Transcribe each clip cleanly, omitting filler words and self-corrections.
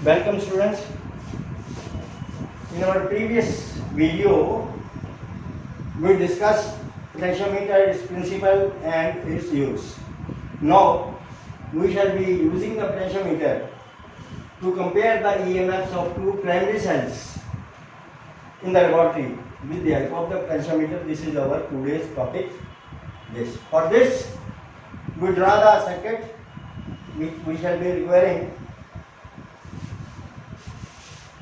Welcome students. In our previous video, we discussed potentiometer, its principle and its use. Now, we shall be using the potentiometer to compare the EMFs of two primary cells in the laboratory with the help of the potentiometer. This is our today's topic. For this, we draw the circuit which we shall be requiring.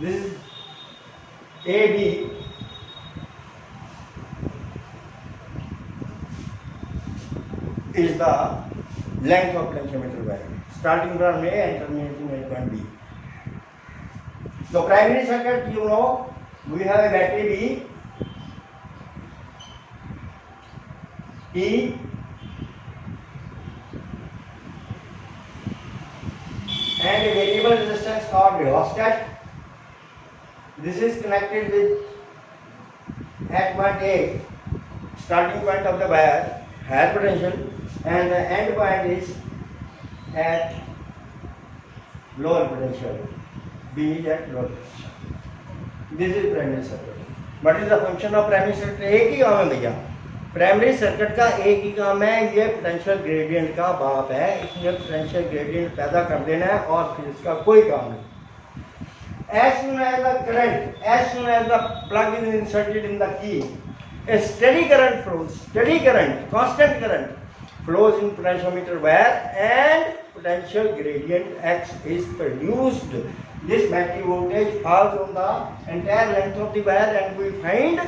This is AB is the length of potentiometer wire, starting from A and terminating at point B. So primary circuit, you know, we have a battery B, E, and a variable resistance called rheostat. This is connected with at point A, starting point of the wire, higher potential, and the end point is at lower potential. B is at lower potential. This is primary circuit. What is the function of primary circuit? एक ही काम है भैया. Primary circuit का एक ही काम है, ये potential gradient का बाप है. इसमें पोटेंशियल ग्रेडियंट पैदा कर देना है और फिर इसका कोई काम नहीं. As soon as the current, as soon as the plug is inserted in the key, a steady current flows, steady current, constant current flows in potentiometer wire and potential gradient X is produced. This battery voltage falls on the entire length of the wire and we find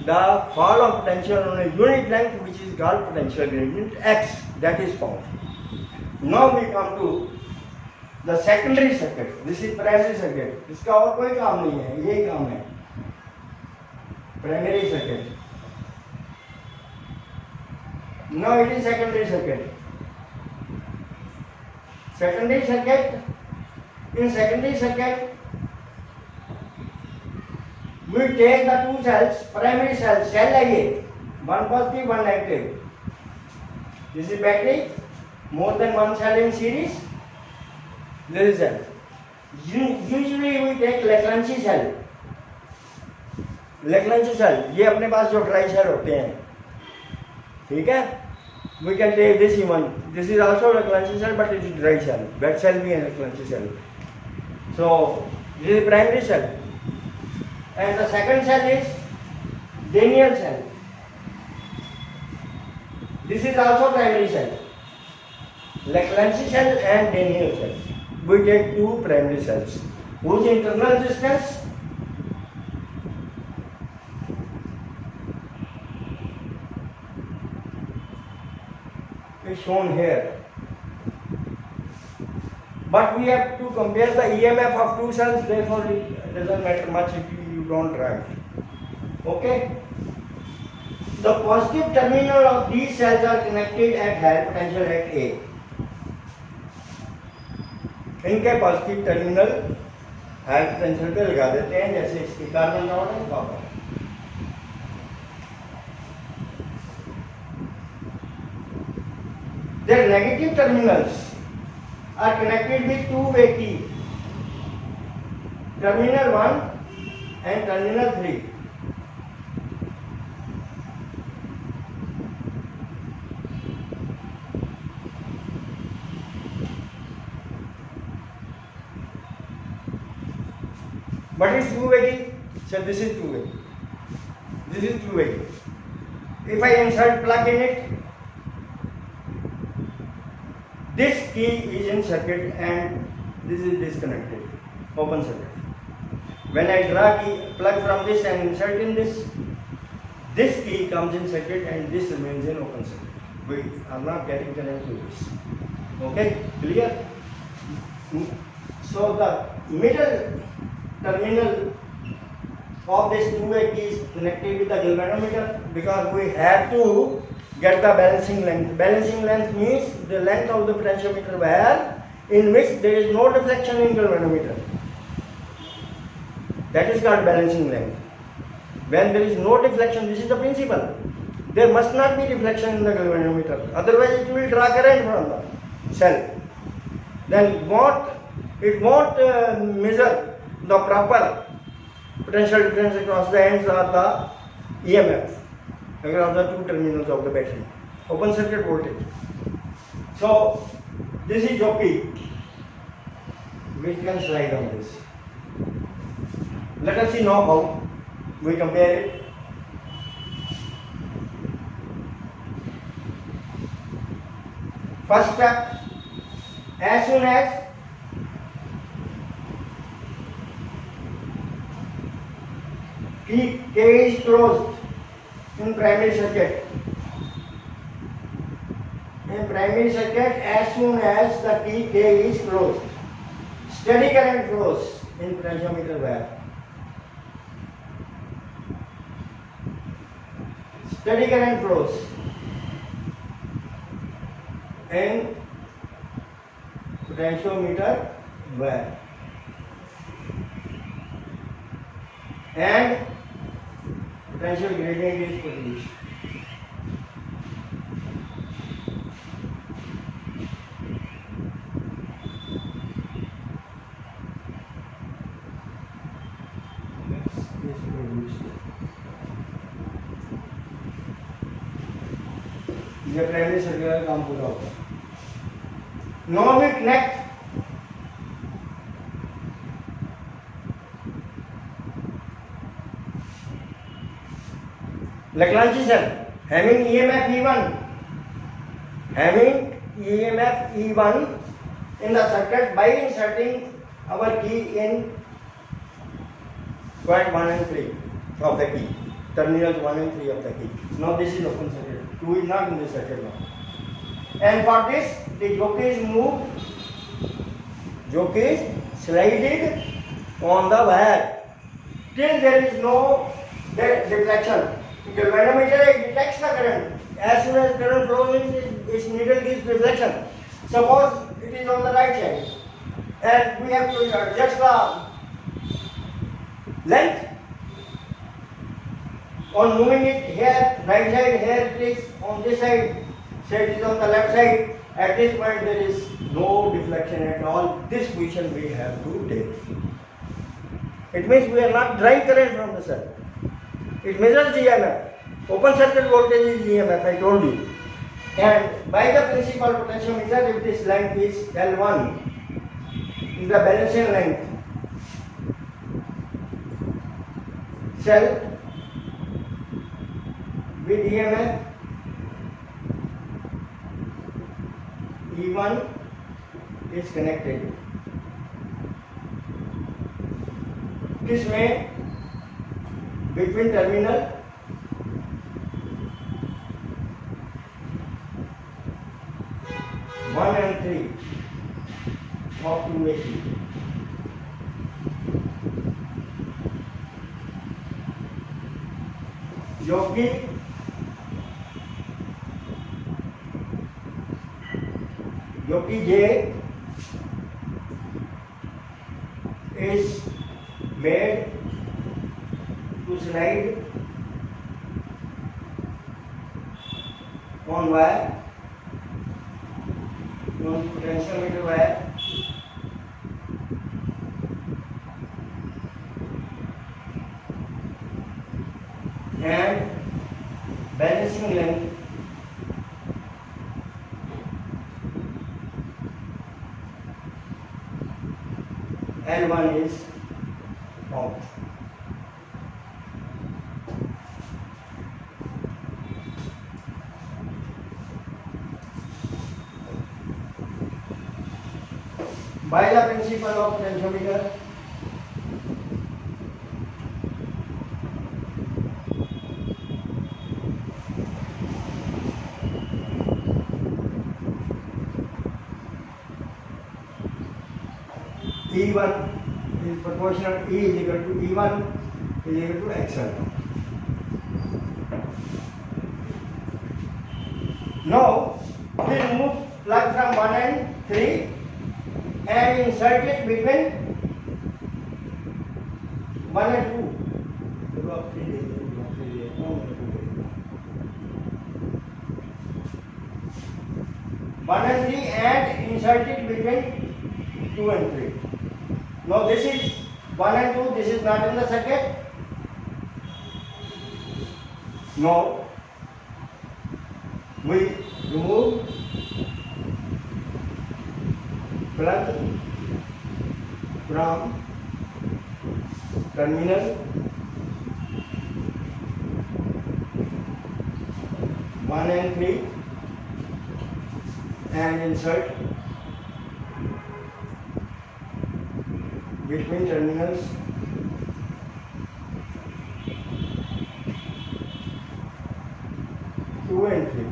the fall of potential on a unit length which is called potential gradient X, that is found. Now we come to the secondary circuit. This is primary circuit. इसका और कोई काम नहीं है, यही काम है. Primary circuit. Now it is secondary circuit. Secondary circuit. In secondary circuit, we take the two cells, primary cells, cell like it, one positive, one negative. This is battery, more than one cell in series. This is cell. Usually we take Lagrange cell. Lagrange cell, ये अपने पास जो dry cell होते हैं, ठीक है? We can take this one. This is also Lagrange cell, but it is dry cell. Wet cell भी है Lagrange cell. So this is primary cell. And the second cell is Daniell cell. This is also primary cell. Lagrange cell and Daniell cell. We take two primary cells whose internal resistance is shown here. But we have to compare the EMF of two cells, therefore it doesn't matter much if you don't write. Okay? The positive terminal of these cells are connected at higher potential at A. इनके positive terminal higher potential पे लगा देते हैं, जैसे इसकी carbon not है copper. Their negative terminals are connected with two-way key, terminal 1 and terminal 3. What is two-way key? So this is two-way. This is two-way. If I insert plug in it, this key is in circuit and this is disconnected, open circuit. When I draw key plug from this and insert in this key comes in circuit and this remains in open circuit. We are not getting current to this. Okay, clear? So the middle terminal of this two-way key is connected with the galvanometer because we have to get the balancing length. Balancing length means the length of the potentiometer wire in which there is no deflection in galvanometer. That is called balancing length. When there is no deflection, this is the principle. There must not be deflection in the galvanometer, otherwise it will draw current from the cell. Then what It won't measure the proper potential difference across the ends or the EMF across the two terminals of the battery. Open circuit voltage. So this is jockey. We can slide on this. Let us see now how we compare it. First step, as soon as key K is closed in primary circuit. In primary circuit, as soon as the key K is closed, steady current flows in potentiometer wire. Steady current flows in potentiometer wire, and potential gradient is produced. ये primary circuit का काम पूरा होगा. Now we connect Lagrange cell having EMF E1, in the circuit by inserting our key in point 1 and 3 of the key, terminals 1 and 3 of the key. Now this is open circuit. 2 is not in the circuit now. And for this, the jockey is moved, jockey is slided on the wire till there is no deflection. The galvanometer detects the current. As soon as current flows in, its needle gives deflection. Suppose it is on the right side, and we have to adjust the length. On moving it here, right side, here it is on this side, so it is on the left side. At this point there is no deflection at all. This position we have to take. It means we are not drawing current from the cell. It measures EMF. Open circuit voltage is EMF, I told you. And by the principal potentiometer, if this length is L1, is the balancing length, cell with EMF E1 is connected. इसमें between terminal one and 3 of 280. जो कि J is made to slide on wire, on potentiometer wire, and balancing length L1 is formed. By the principle of potentiometer, E1 is proportional, E is equal to E1 is equal to X1. Now, we remove plug from 1 and 3 and insert it between 1 and 2. 1 and 3 and insert it between 2 and 3. Now this is 1 and 2, this is not in the circuit. Now we remove plug from terminal 1 and 3 and insert between terminals 2 and 3,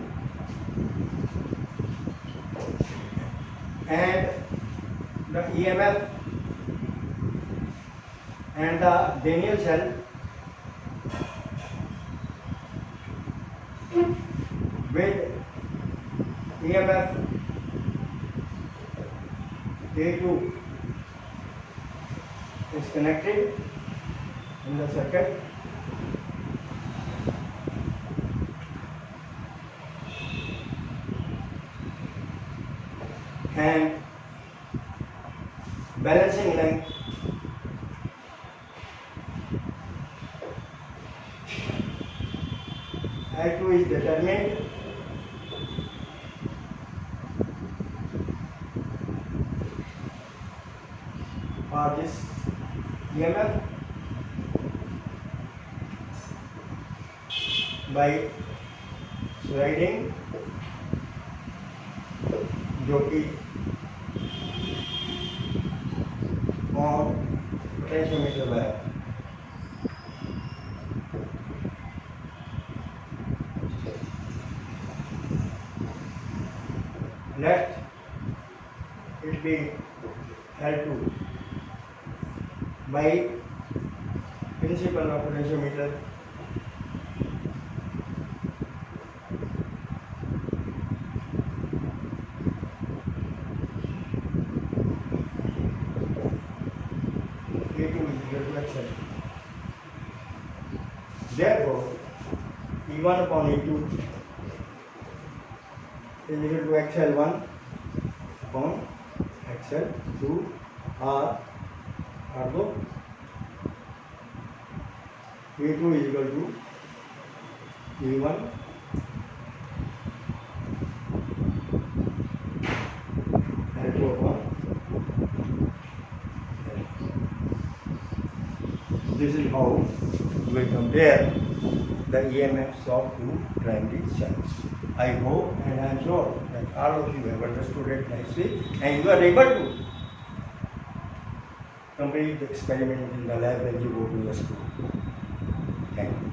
and the EMF and the Daniell cell with EMF A2 is connected in the circuit, and balancing length L2 is determined for this EMF by sliding, जो कि और potentiometer है। Let it be L2 by principle of potentiometer A2 is equal to XL. Therefore, E1 upon E2 is equal to XL1 upon XL2 or although E2 is equal to E1 L2 upon L. This is how we compare the EMFs of two primary cells. I hope and I am sure that all of you have understood it nicely and you are able to complete the experiment in the lab when you go to the school. Thank you.